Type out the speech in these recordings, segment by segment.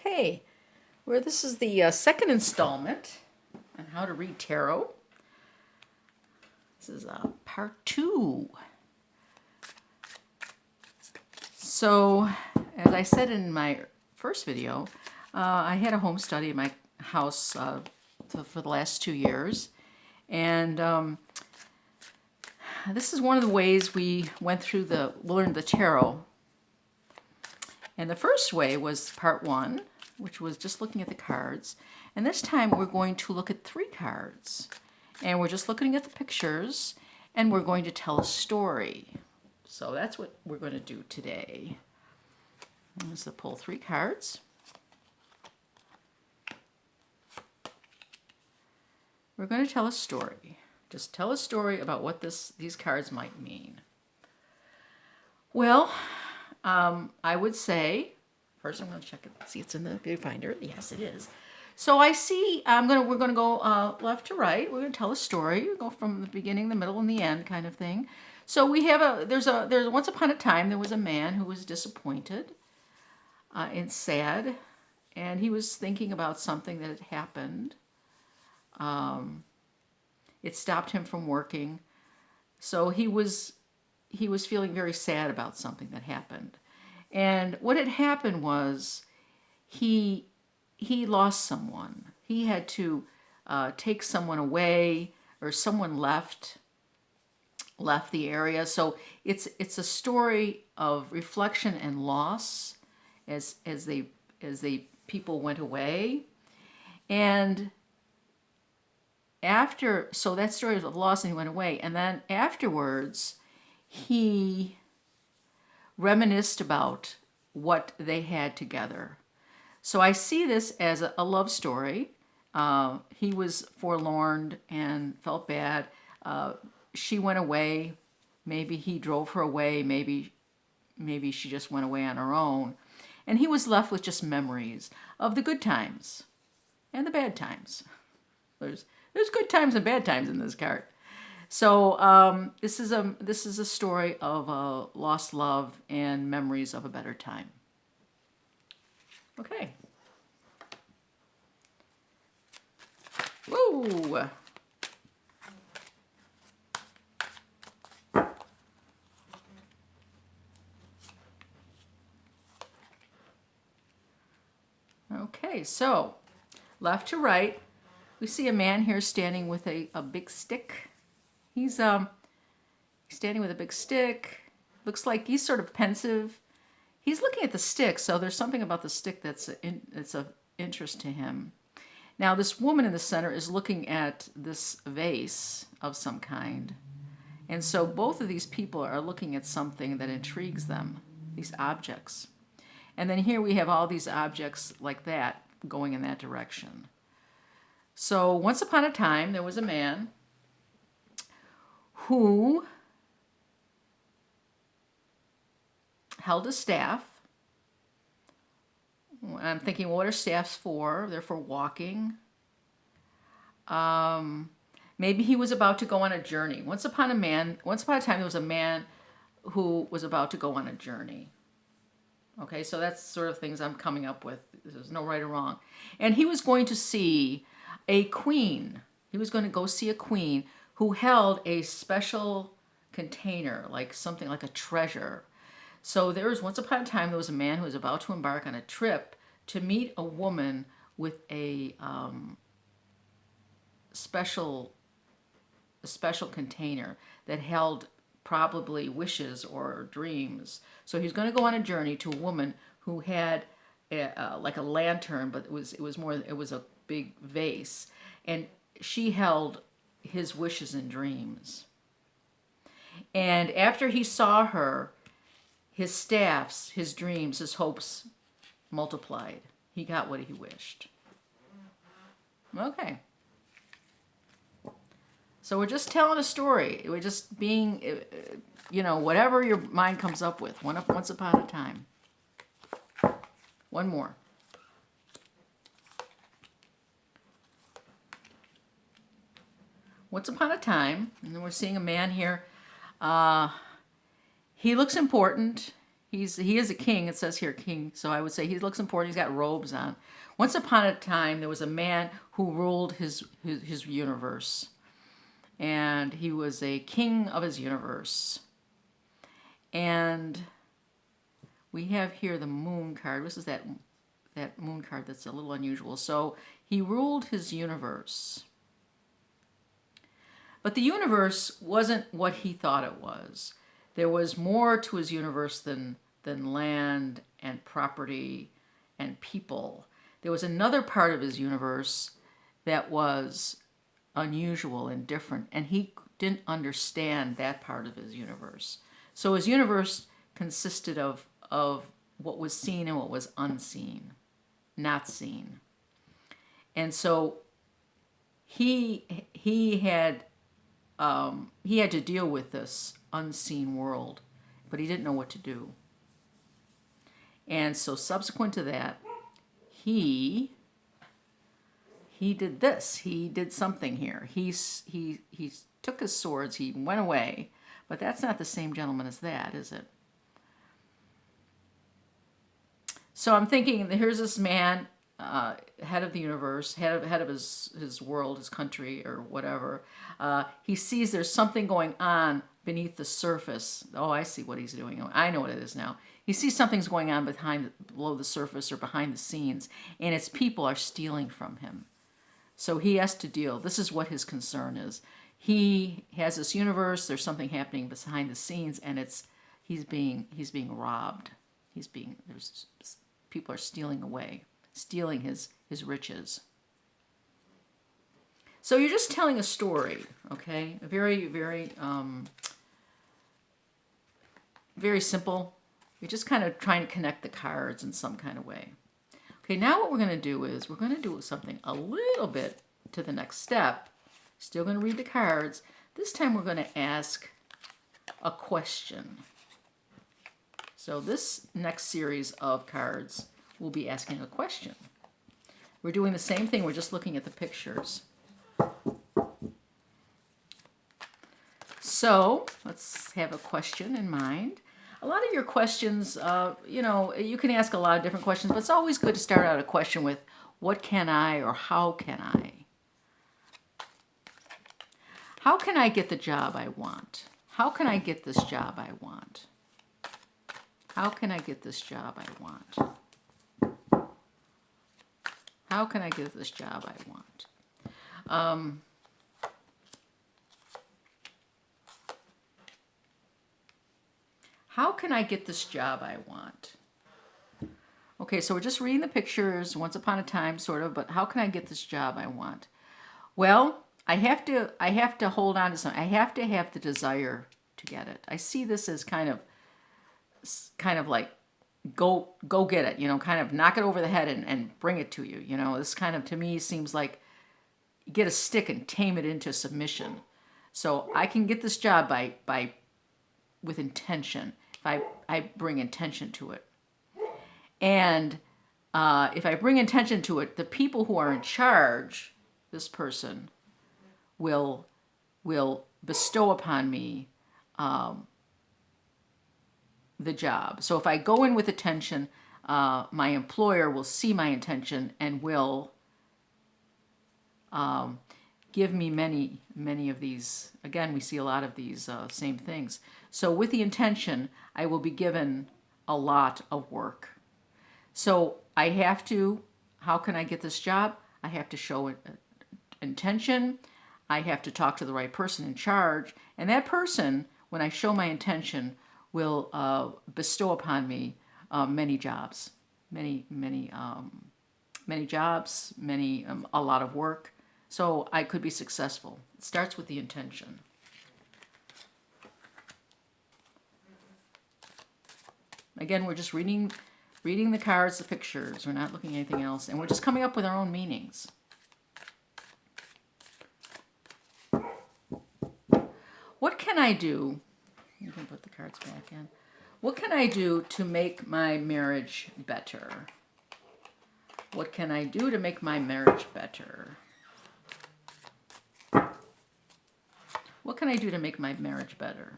Okay, this is the second installment on how to read tarot. This is part 2. So, as I said in my first video, I had a home study in my house for the last 2 years. And this is one of the ways we learned the tarot. And the first way was part 1, which was just looking at the cards. And this time we're going to look at 3 cards. And we're just looking at the pictures, and we're going to tell a story. So that's what we're going to do today. I'm going to pull 3 cards. We're going to tell a story. Just tell a story about what these cards might mean. Well, I would say, first I'm going to check it, see it's in the viewfinder. Yes, it is. So I see, we're going to go left to right. We're going to tell a story. We go from the beginning, the middle, and the end kind of thing. So we have there's once upon a time, there was a man who was disappointed and sad, and he was thinking about something that had happened. It stopped him from working. So he was feeling very sad about something that happened. And what had happened was he lost someone. He had to take someone away, or someone left the area. So it's a story of reflection and loss as people went away. And so that story of loss, and he went away. And then afterwards, he reminisced about what they had together. So I see this as a love story. He was forlorn and felt bad. She went away. Maybe he drove her away. Maybe she just went away on her own. And he was left with just memories of the good times and the bad times. There's good times and bad times in this card. So this is a story of lost love and memories of a better time. Okay. Whoa. Okay, so left to right, we see a man here standing with a big stick. He's standing with a big stick. Looks like he's sort of pensive. He's looking at the stick, so there's something about the stick that's of interest to him. Now, this woman in the center is looking at this vase of some kind. And so both of these people are looking at something that intrigues them, these objects. And then here we have all these objects like that going in that direction. So once upon a time, there was a man who held a staff. I'm thinking, what are staffs for? They're for walking. Maybe he was about to go on a journey. Once upon a time, there was a man who was about to go on a journey. Okay, so that's sort of things I'm coming up with. There's no right or wrong. And he was going to see a queen. He was going to go see a queen who held a special container, like something like a treasure. So once upon a time, there was a man who was about to embark on a trip to meet a woman with a special container that held probably wishes or dreams. So he's going to go on a journey to a woman who had like a lantern, but it was a big vase, and she held his wishes and dreams. And after he saw her, his staffs, his dreams, his hopes multiplied. He got what he wished. Okay. So we're just telling a story. We're just being, whatever your mind comes up with. Once upon a time. One more. Once upon a time, and then we're seeing a man here. He looks important. he is a king. It says here king, so I would say he looks important. He's got robes on. Once upon a time, there was a man who ruled his universe, and he was a king of his universe. And we have here the moon card. This is that moon card that's a little unusual. So he ruled his universe. But the universe wasn't what he thought it was. There was more to his universe than land and property and people. There was another part of his universe that was unusual and different, and he didn't understand that part of his universe. So his universe consisted of what was seen and what was unseen, not seen. And so he had to deal with this unseen world, but he didn't know what to do. And so subsequent to that, he did this. He did something here. He took his swords. He went away. But that's not the same gentleman as that, is it? So I'm thinking, here's this man, head of the universe, head of his world, his country, or whatever. He sees there's something going on beneath the surface. Oh, I see what he's doing. I know what it is now. He sees something's going on below the surface or behind the scenes, and its people are stealing from him. So he has to deal. This is what his concern is. He has this universe. There's something happening behind the scenes, and he's being robbed. People are stealing his riches. So you're just telling a story, okay? A very, very, very simple. You're just kind of trying to connect the cards in some kind of way. Okay, now what we're going to do is we're going to do something a little bit to the next step. Still going to read the cards. This time we're going to ask a question. So this next series of cards will be asking a question. We're doing the same thing. We're just looking at the pictures. So let's have a question in mind. A lot of your questions, you can ask a lot of different questions, but it's always good to start out a question with, what can I or how can I? How can I get the job I want? How can I get this job I want? How can I get this job I want? How can I get this job I want? How can I get this job I want? Okay, so we're just reading the pictures, once upon a time, sort of, but how can I get this job I want? Well, I have to hold on to something. I have to have the desire to get it. I see this as kind of like go get it, kind of knock it over the head and bring it to you. This kind of, to me, seems like get a stick and tame it into submission. So I can get this job by with intention. If I bring intention to it. And if I bring intention to it, the people who are in charge, this person, will bestow upon me the job. So if I go in with attention, my employer will see my intention and will give me many of these. Again, we see a lot of these same things. So with the intention, I will be given a lot of work. So I have to, how can I get this job? I have to show intention. I have to talk to the right person in charge. And that person, when I show my intention, will bestow upon me many jobs, many jobs, a lot of work. So I could be successful. It starts with the intention. Again, we're just reading the cards, the pictures. We're not looking at anything else. And we're just coming up with our own meanings. What can I do? You can put the cards back in. What can I do to make my marriage better? What can I do to make my marriage better? What can I do to make my marriage better?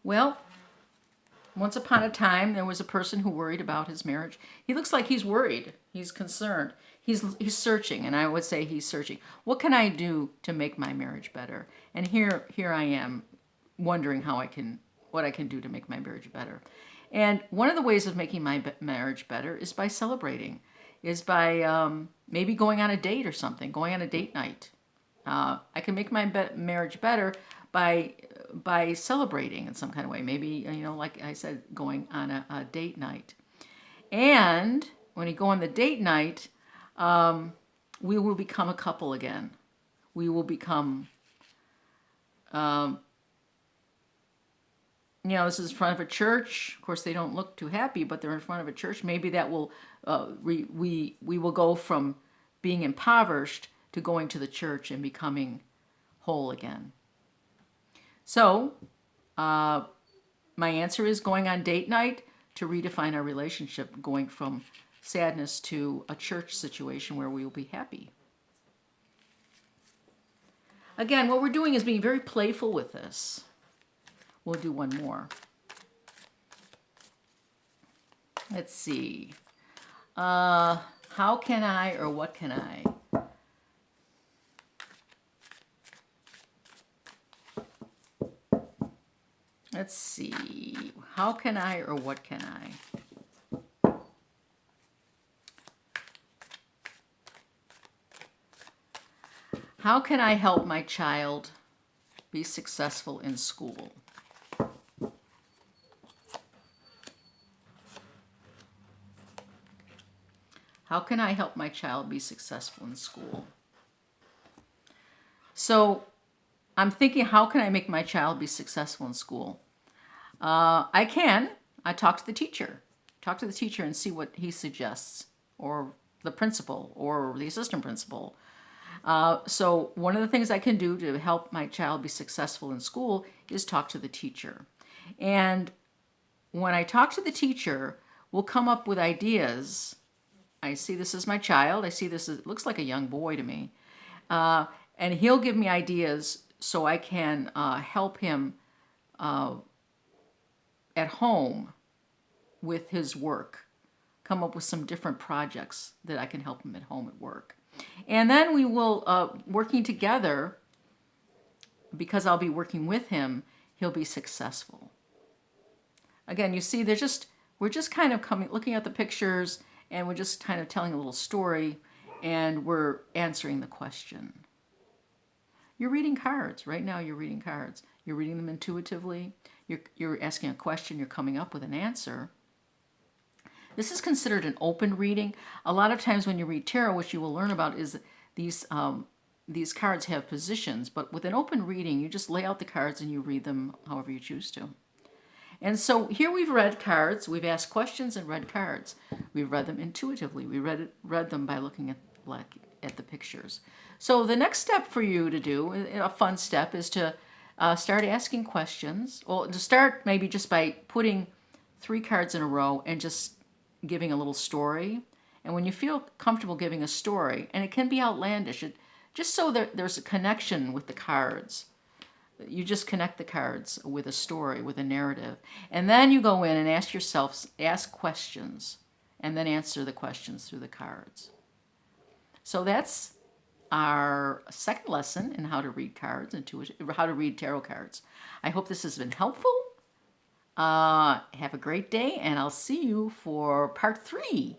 Well, once upon a time, there was a person who worried about his marriage. He looks like he's worried. He's concerned. He's searching, and I would say he's searching. What can I do to make my marriage better? And here I am, wondering what I can do to make my marriage better. And one of the ways of making my marriage better is by celebrating, is by maybe going on a date or something, going on a date night. I can make my marriage better by celebrating in some kind of way. Maybe, like I said, going on a date night. And when you go on the date night, we will become a couple again. We will become, this is in front of a church. Of course, they don't look too happy, but they're in front of a church. Maybe that will, we will go from being impoverished to going to the church and becoming whole again. So, my answer is going on date night to redefine our relationship, going from sadness to a church situation where we will be happy. Again, what we're doing is being very playful with this. We'll do one more. Let's see. How can I or what can I? Let's see. How can I or what can I? How can I help my child be successful in school? How can I help my child be successful in school? So I'm thinking, how can I make my child be successful in school? I talk to the teacher. Talk to the teacher and see what he suggests, or the principal, or the assistant principal. So one of the things I can do to help my child be successful in school is talk to the teacher. And when I talk to the teacher, we'll come up with ideas. I see this as my child. I see this as, it looks like a young boy to me. And he'll give me ideas so I can help him at home with his work. Come up with some different projects that I can help him at home at work. And then we will, working together, because I'll be working with him, he'll be successful. Again, you see, we're just kind of looking at the pictures, and we're just kind of telling a little story, and we're answering the question. You're reading cards. Right now you're reading cards. You're reading them intuitively. You're asking a question. You're coming up with an answer. This is considered an open reading. A lot of times when you read tarot, what you will learn about is these cards have positions, but with an open reading, you just lay out the cards and you read them however you choose to. And so here we've read cards, we've asked questions and read cards. We've read them intuitively. We read them by looking at the pictures. So the next step for you to do, a fun step, is to start asking questions. Well, to start maybe just by putting 3 cards in a row and just giving a little story. And when you feel comfortable giving a story, and it can be outlandish, just so that there's a connection with the cards. You just connect the cards with a story, with a narrative. And then you go in and ask questions, and then answer the questions through the cards. So that's our second lesson in how to read cards, how to read tarot cards. I hope this has been helpful. Have a great day, and I'll see you for part 3